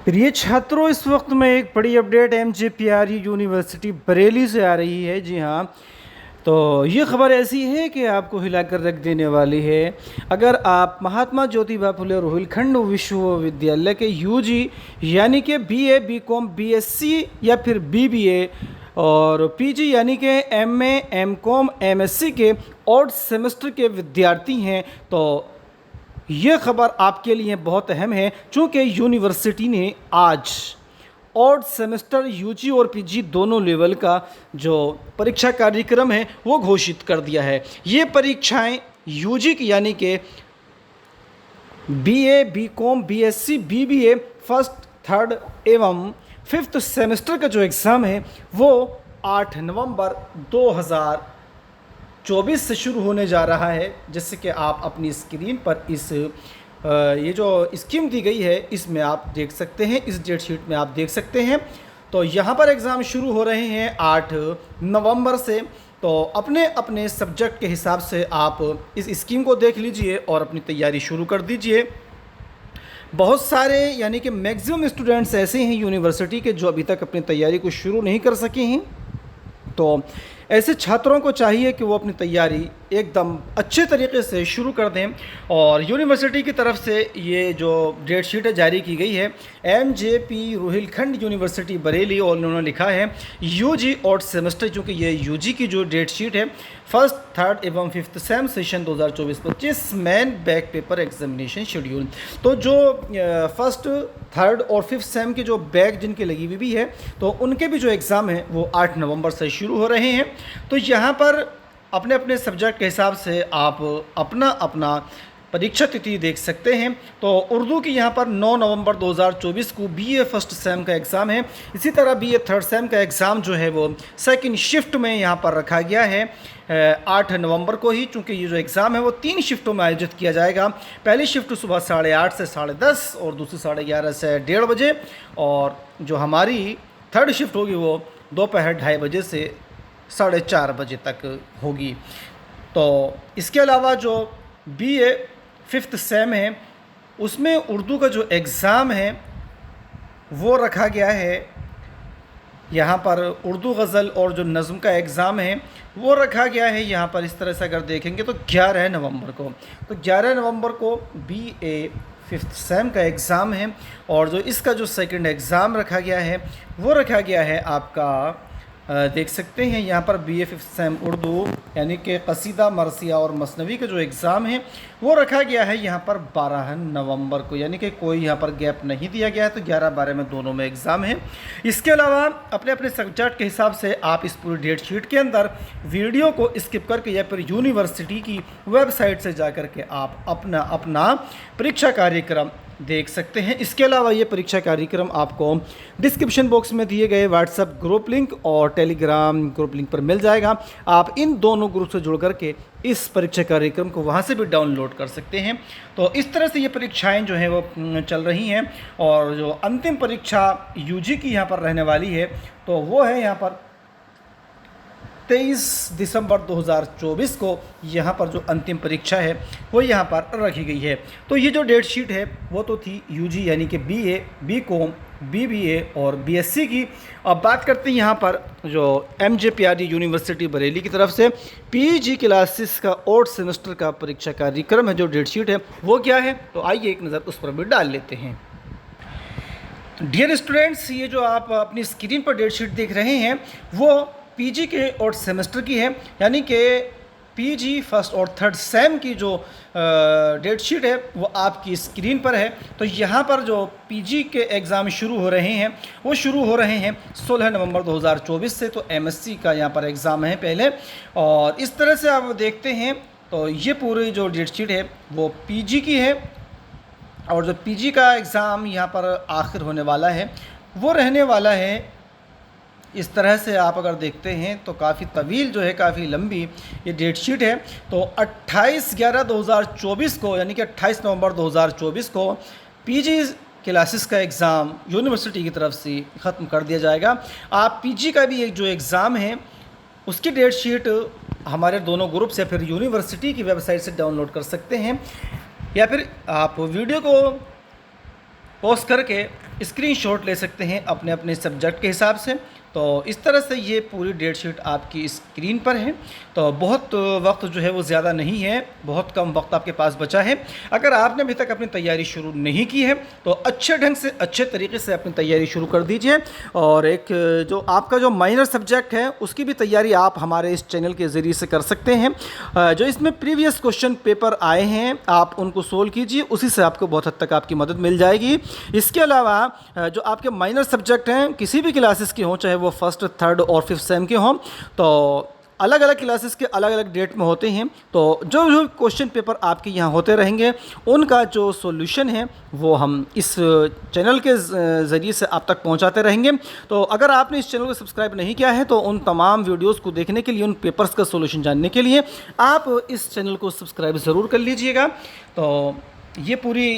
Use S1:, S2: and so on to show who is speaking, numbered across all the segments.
S1: प्रिय छात्रों, इस वक्त में एक बड़ी अपडेट एमजेपीआरयू यूनिवर्सिटी बरेली से आ रही है। जी हाँ, तो ये खबर ऐसी है कि आपको हिलाकर रख देने वाली है। अगर आप महात्मा ज्योतिबा फुले रोहिलखंड विश्वविद्यालय के यूजी यानी कि बीए, बीकॉम, बीएससी या फिर बीबीए और पीजी यानी कि एमए, एमकॉम, एमएससी के ऑड सेमेस्टर के विद्यार्थी हैं, तो ये खबर आपके लिए बहुत अहम है, क्योंकि यूनिवर्सिटी ने आज ऑड सेमेस्टर यूजी और पीजी दोनों लेवल का जो परीक्षा कार्यक्रम है वो घोषित कर दिया है। ये परीक्षाएं यूजी की यानी कि BA, BCom, BSc, BBA first, third एवं फिफ्थ सेमेस्टर का जो एग्ज़ाम है वो 8 नवंबर 2024 से शुरू होने जा रहा है। जिससे कि आप अपनी स्क्रीन पर ये जो स्कीम दी गई है इसमें आप देख सकते हैं, इस डेट शीट में आप देख सकते हैं। तो यहाँ पर एग्ज़ाम शुरू हो रहे हैं 8 नवंबर से। तो अपने अपने सब्जेक्ट के हिसाब से आप इस स्कीम को देख लीजिए और अपनी तैयारी शुरू कर दीजिए। बहुत सारे यानी कि मैक्सिमम स्टूडेंट्स ऐसे हैं यूनिवर्सिटी के जो अभी तक अपनी तैयारी को शुरू नहीं कर सके हैं। तो ऐसे छात्रों को चाहिए कि वो अपनी तैयारी एकदम अच्छे तरीके से शुरू कर दें। और यूनिवर्सिटी की तरफ से ये जो डेट शीट जारी की गई है, एमजेपी रोहिलखंड यूनिवर्सिटी बरेली, और उन्होंने लिखा है यूजी ऑड सेमेस्टर, क्योंकि ये यूजी की जो डेट शीट है फर्स्ट, थर्ड एवं fifth sem session 2024-25 man back paper examination schedule. तो जो फर्स्ट, थर्ड और फिफ्थ सेम के जो बैक जिनके लगी हुई भी है, तो उनके भी जो एग्ज़ाम है वो 8 नवंबर से शुरू हो रहे हैं। तो यहाँ पर अपने अपने सब्जेक्ट के हिसाब से आप अपना अपना परीक्षा तिथि देख सकते हैं। तो उर्दू की यहाँ पर 9 नवंबर 2024 को बीए फर्स्ट सेम का एग्ज़ाम है। इसी तरह बीए थर्ड सेम का एग्ज़ाम जो है वो सेकंड शिफ्ट में यहाँ पर रखा गया है 8 नवंबर को ही, चूँकि ये जो एग्ज़ाम है वो 3 शिफ्टों में आयोजित किया जाएगा। पहली शिफ्ट सुबह 8:30 से 10:30 और दूसरी 11:30 से 1:30 बजे, और जो हमारी थर्ड शिफ्ट होगी वो दोपहर 2:30 बजे से 4:30 बजे तक होगी। तो इसके अलावा जो बीए फिफ्थ सेम है उसमें उर्दू का जो एग्ज़ाम है वो रखा गया है यहाँ पर। उर्दू गज़ल और जो नज़्म का एग्ज़ाम है वो रखा गया है यहाँ पर। इस तरह से अगर देखेंगे तो 11 नवंबर को, तो 11 नवंबर को बीए फिफ्थ सेम का एग्ज़ाम है। और जो इसका जो सेकंड एग्ज़ाम रखा गया है वो रखा गया है आपका, देख सकते हैं यहाँ पर बीए फिफ्थ सेम उर्दू यानी कि कसीदा, मरसिया और मसनवी का जो एग्ज़ाम है वो रखा गया है यहाँ पर 12 नवंबर को, यानी कि कोई यहाँ पर गैप नहीं दिया गया है। तो 11-12 में दोनों में एग्ज़ाम है। इसके अलावा अपने अपने सब्जेक्ट के हिसाब से आप इस पूरी डेट शीट के अंदर वीडियो को स्किप करके या फिर यूनिवर्सिटी की वेबसाइट से जा कर के आप अपना अपना परीक्षा कार्यक्रम देख सकते हैं। इसके अलावा ये परीक्षा कार्यक्रम आपको डिस्क्रिप्शन बॉक्स में दिए गए व्हाट्सएप ग्रुप लिंक और टेलीग्राम ग्रुप लिंक पर मिल जाएगा। आप इन दोनों ग्रुप से जुड़ करके इस परीक्षा कार्यक्रम को वहाँ से भी डाउनलोड कर सकते हैं। तो इस तरह से ये परीक्षाएं जो हैं वो चल रही हैं। और जो अंतिम परीक्षा यूजी की यहाँ पर रहने वाली है तो वो है यहाँ पर 23 दिसंबर 2024 को यहाँ पर जो अंतिम परीक्षा है वो यहाँ पर रखी गई है। तो ये जो डेट शीट है वो तो थी यूजी यानी कि बीए, बीकॉम, बीबीए और बीएससी की। अब बात करते हैं यहाँ पर जो एमजेपीआरयू यूनिवर्सिटी बरेली की तरफ से पीजी क्लासेस का ऑड सेमेस्टर का परीक्षा कार्यक्रम है, जो डेट शीट है वो क्या है, तो आइए एक नज़र उस पर भी डाल लेते हैं। डियर स्टूडेंट्स, ये जो आप अपनी स्क्रीन पर डेट शीट देख रहे हैं वो पीजी के और सेमेस्टर की है, यानी कि पीजी फर्स्ट और थर्ड सेम की जो डेट शीट है वो आपकी स्क्रीन पर है। तो यहाँ पर जो पीजी के एग्ज़ाम शुरू हो रहे हैं वो शुरू हो रहे हैं 16 नवंबर 2024 से। तो एमएससी का यहाँ पर एग्ज़ाम है पहले, और इस तरह से आप देखते हैं तो ये पूरी जो डेट शीट है वो पीजी की है। और जो पीजी का एग्ज़ाम यहाँ पर आखिर होने वाला है वो रहने वाला है इस तरह से। आप अगर देखते हैं तो काफ़ी तवील जो है, काफ़ी लंबी ये डेट शीट है। तो 28/11/2024 को यानी कि 28 नवंबर 2024 को पीजी क्लासेस का एग्ज़ाम यूनिवर्सिटी की तरफ से ख़त्म कर दिया जाएगा। आप पीजी का भी एक जो एग्ज़ाम है उसकी डेट शीट हमारे दोनों ग्रुप से फिर यूनिवर्सिटी की वेबसाइट से डाउनलोड कर सकते हैं, या फिर आप वीडियो को पॉज करके स्क्रीनशॉट ले सकते हैं अपने अपने सब्जेक्ट के हिसाब से। तो इस तरह से ये पूरी डेट शीट आपकी स्क्रीन पर है। तो बहुत वक्त जो है वो ज़्यादा नहीं है, बहुत कम वक्त आपके पास बचा है। अगर आपने अभी तक अपनी तैयारी शुरू नहीं की है तो अच्छे ढंग से अच्छे तरीके से अपनी तैयारी शुरू कर दीजिए। और एक जो आपका जो माइनर सब्जेक्ट है उसकी भी तैयारी आप हमारे इस चैनल के ज़रिए से कर सकते हैं। जो इसमें प्रीवियस क्वेश्चन पेपर आए हैं आप उनको सोल्व कीजिए, उसी से आपको बहुत हद तक आपकी मदद मिल जाएगी। इसके अलावा जो आपके माइनर सब्जेक्ट हैं किसी भी क्लासेस के हों, चाहे वो फर्स्ट, थर्ड और फिफ्थ सेम के हों, तो अलग अलग क्लासेस के अलग अलग डेट में होते हैं। तो जो जो क्वेश्चन पेपर आपके यहाँ होते रहेंगे उनका जो सॉल्यूशन है वो हम इस चैनल के ज़रिए से आप तक पहुँचाते रहेंगे। तो अगर आपने इस चैनल को सब्सक्राइब नहीं किया है तो उन तमाम वीडियोस को देखने के लिए, उन पेपर्स का सॉल्यूशन जानने के लिए आप इस चैनल को सब्सक्राइब ज़रूर कर लीजिएगा। तो ये पूरी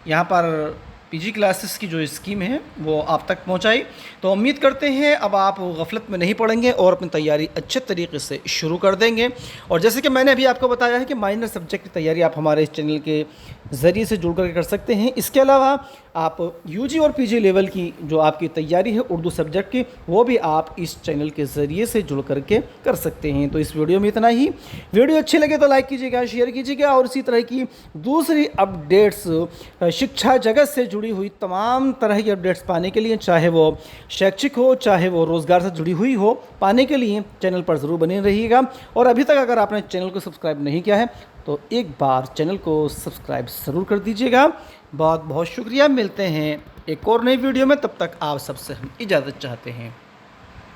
S1: यहाँ पर पीजी क्लासेस की जो स्कीम है वो आप तक पहुंचाई। तो उम्मीद करते हैं अब आप गफलत में नहीं पड़ेंगे और अपनी तैयारी अच्छे तरीके से शुरू कर देंगे। और जैसे कि मैंने अभी आपको बताया है कि माइनर सब्जेक्ट की तैयारी आप हमारे इस चैनल के ज़रिए से जुड़ करके कर सकते हैं। इसके अलावा आप यूजी और पीजी लेवल की जो आपकी तैयारी है उर्दू सब्जेक्ट की, वो भी आप इस चैनल के ज़रिए से जुड़ करके कर सकते हैं। तो इस वीडियो में इतना ही। वीडियो अच्छी लगे तो लाइक कीजिएगा, शेयर कीजिएगा और इसी तरह की दूसरी अपडेट्स, शिक्षा जगत से जुड़ी हुई तमाम तरह की अपडेट्स पाने के लिए, चाहे वो शैक्षिक हो चाहे वो रोज़गार से जुड़ी हुई हो, पाने के लिए चैनल पर ज़रूर बने रहिएगा। और अभी तक अगर आपने चैनल को सब्सक्राइब नहीं किया है तो एक बार चैनल को सब्सक्राइब ज़रूर कर दीजिएगा। बहुत बहुत शुक्रिया। मिलते हैं एक और नई वीडियो में, तब तक आप सबसे हम इजाज़त चाहते हैं।